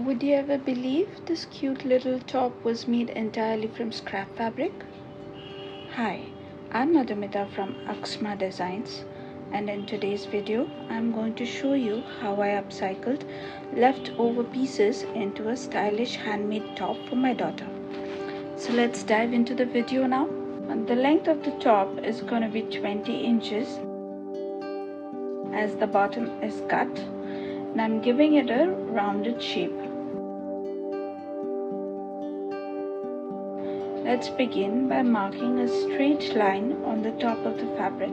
Would you ever believe this cute little top was made entirely from scrap fabric? Hi, I'm Madhumita from Aksma Designs, and in today's video I'm going to show you how I upcycled leftover pieces into a stylish handmade top for my daughter. So let's dive into the video now. The length of the top is going to be 20 inches as the bottom is cut, and I'm giving it a rounded shape. Let's begin by marking a straight line on the top of the fabric.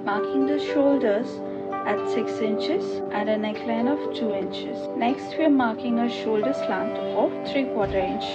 Marking the shoulders at 6 inches and a neckline of 2 inches. Next we are marking a shoulder slant of 3/4 inch.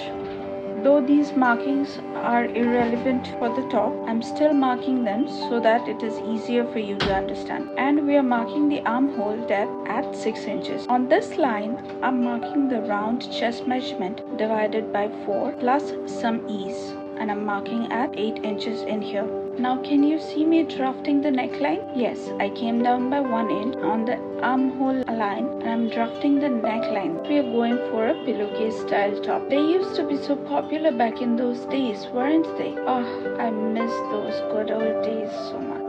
Though these markings are irrelevant for the top, I'm still marking them so that it is easier for you to understand. And we are marking the armhole depth at 6 inches. On this line, I'm marking the round chest measurement divided by 4 plus some ease. And I'm marking at 8 inches in here. Now can you see me drafting the neckline? Yes, I came down by 1 inch on the armhole line and I'm drafting the neckline. We are going for a pillowcase style top. They used to be so popular back in those days, weren't they? Oh, I miss those good old days so much.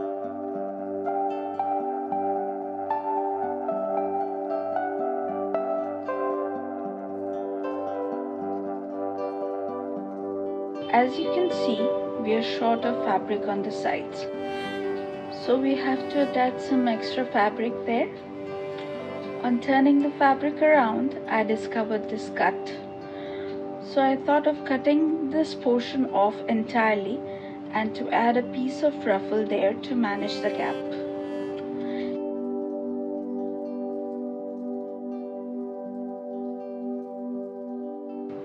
As you can see, we are short of fabric on the sides, so we have to attach some extra fabric there. On turning the fabric around, I discovered this cut, so I thought of cutting this portion off entirely and to add a piece of ruffle there to manage the gap.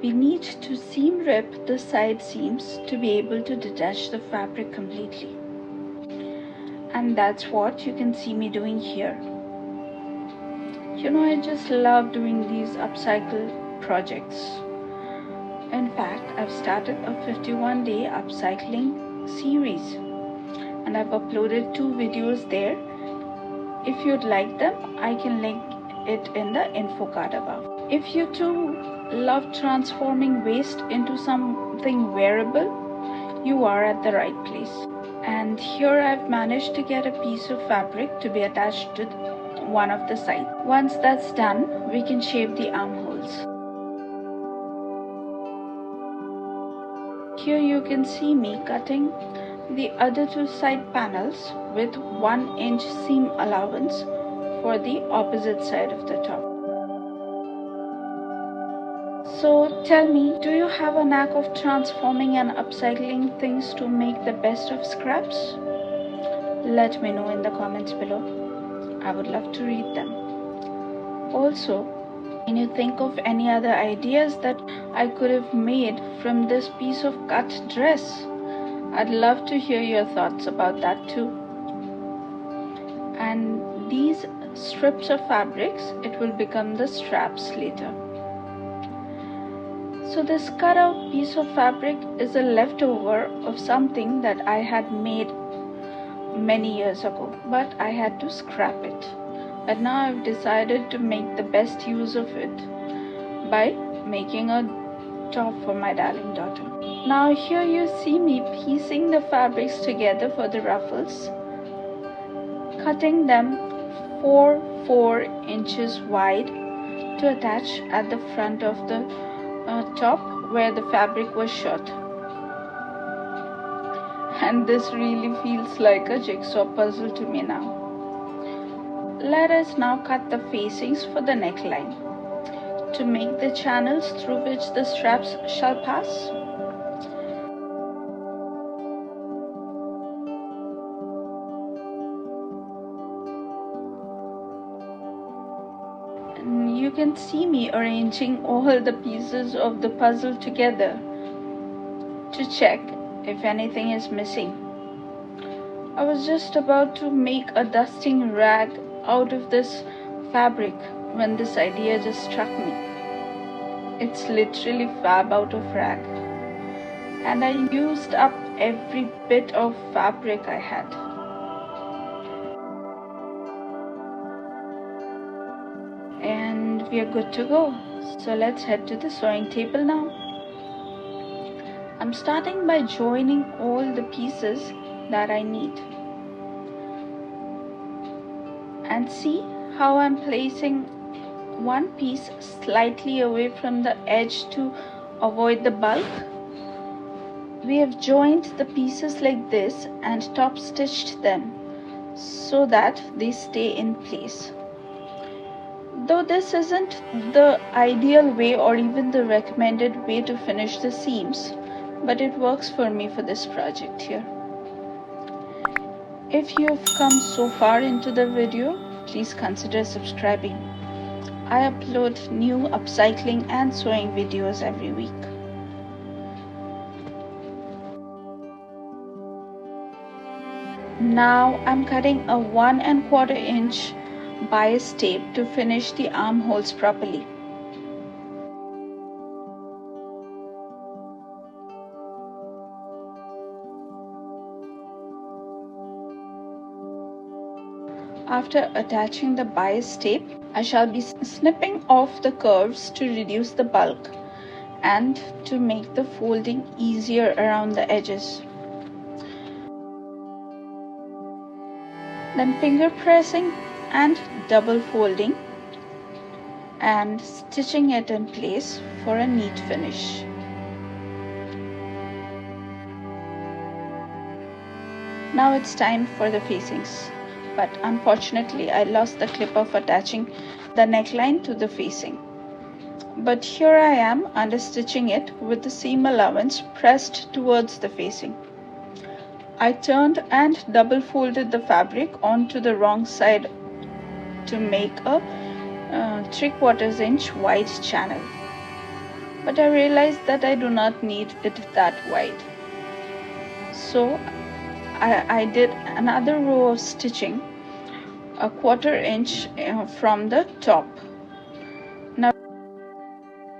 We need to seam rip the side seams to be able to detach the fabric completely. And that's what you can see me doing here. You know, I just love doing these upcycle projects. In fact, I've started a 51-day upcycling series and I've uploaded 2 videos there. If you'd like them, I can link it in the info card above. If you too love transforming waste into something wearable, you are at the right place. And here I've managed to get a piece of fabric to be attached to one of the sides. Once that's done, we can shape the armholes. Here you can see me cutting the other 2 side panels with 1 inch seam allowance for the opposite side of the top. So tell me, do you have a knack of transforming and upcycling things to make the best of scraps? Let me know in the comments below. I would love to read them. Also, can you think of any other ideas that I could have made from this piece of cut dress? I'd love to hear your thoughts about that too. And these strips of fabrics, it will become the straps later. So this cut out piece of fabric is a leftover of something that I had made many years ago, but I had to scrap it. But now I've decided to make the best use of it by making a top for my darling daughter. Now here you see me piecing the fabrics together for the ruffles, cutting them 4 inches wide to attach at the front of the top where the fabric was short. And this really feels like a jigsaw puzzle to me now. Let us now cut the facings for the neckline to make the channels through which the straps shall pass. You can see me arranging all the pieces of the puzzle together to check if anything is missing. I was just about to make a dusting rag out of this fabric when this idea just struck me. It's literally fab out of rag. And I used up every bit of fabric I had. And we are good to go. So let's head to the sewing table now. I'm starting by joining all the pieces that I need. And see how I'm placing one piece slightly away from the edge to avoid the bulk. We have joined the pieces like this and top stitched them so that they stay in place. Though this isn't the ideal way or even the recommended way to finish the seams, but it works for me for this project here. If you have come so far into the video, please consider subscribing. I upload new upcycling and sewing videos every week. Now I'm cutting a 1 1/4 inch bias tape to finish the armholes properly. After attaching the bias tape, I shall be snipping off the curves to reduce the bulk and to make the folding easier around the edges. Then finger pressing and double folding and stitching it in place for a neat finish. Now it's time for the facings, but unfortunately I lost the clip of attaching the neckline to the facing. But here I am understitching it with the seam allowance pressed towards the facing. I turned and double folded the fabric onto the wrong side to make a 3/4 inch wide channel. But I realized that I do not need it that wide. So I did another row of stitching a 1/4 inch from the top. Now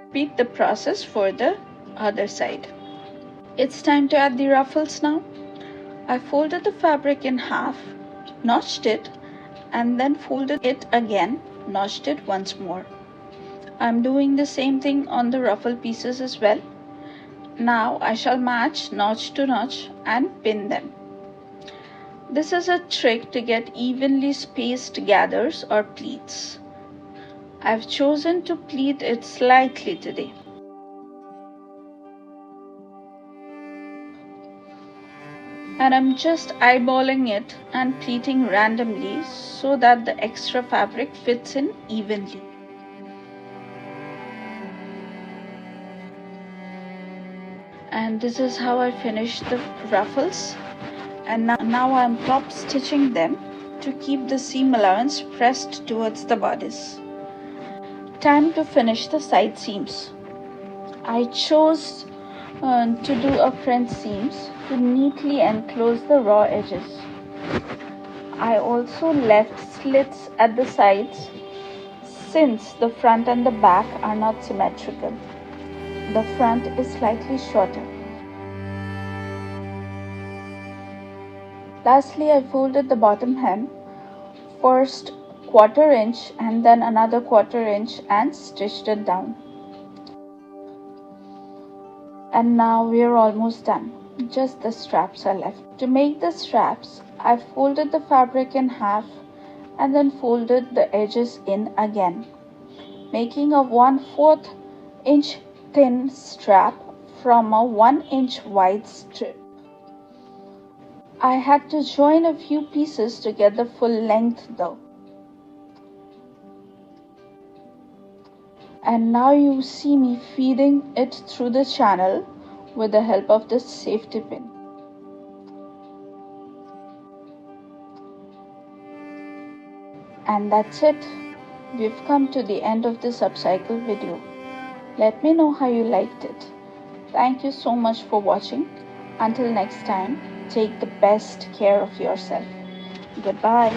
repeat the process for the other side. It's time to add the ruffles now. I folded the fabric in half, notched it, and then folded it again, notched it once more. I'm doing the same thing on the ruffle pieces as well. Now I shall match notch to notch and pin them. This is a trick to get evenly spaced gathers or pleats. I've chosen to pleat it slightly today. And I'm just eyeballing it and pleating randomly so that the extra fabric fits in evenly. And this is how I finished the ruffles, and now I'm top stitching them to keep the seam allowance pressed towards the bodice. Time to finish the side seams. I chose to do a front seams to neatly enclose the raw edges. I also left slits at the sides since the front and the back are not symmetrical. The front is slightly shorter. Lastly, I folded the bottom hem, first 1/4 inch and then another 1/4 inch and stitched it down. And now we are almost done. Just the straps are left. To make the straps, I folded the fabric in half and then folded the edges in again, making a 1/4 inch thin strap from a 1 inch wide strip. I had to join a few pieces to get the full length though. And now you see me feeding it through the channel with the help of this safety pin. And that's it. We've come to the end of this upcycle video. Let me know how you liked it. Thank you so much for watching. Until next time, take the best care of yourself. Goodbye.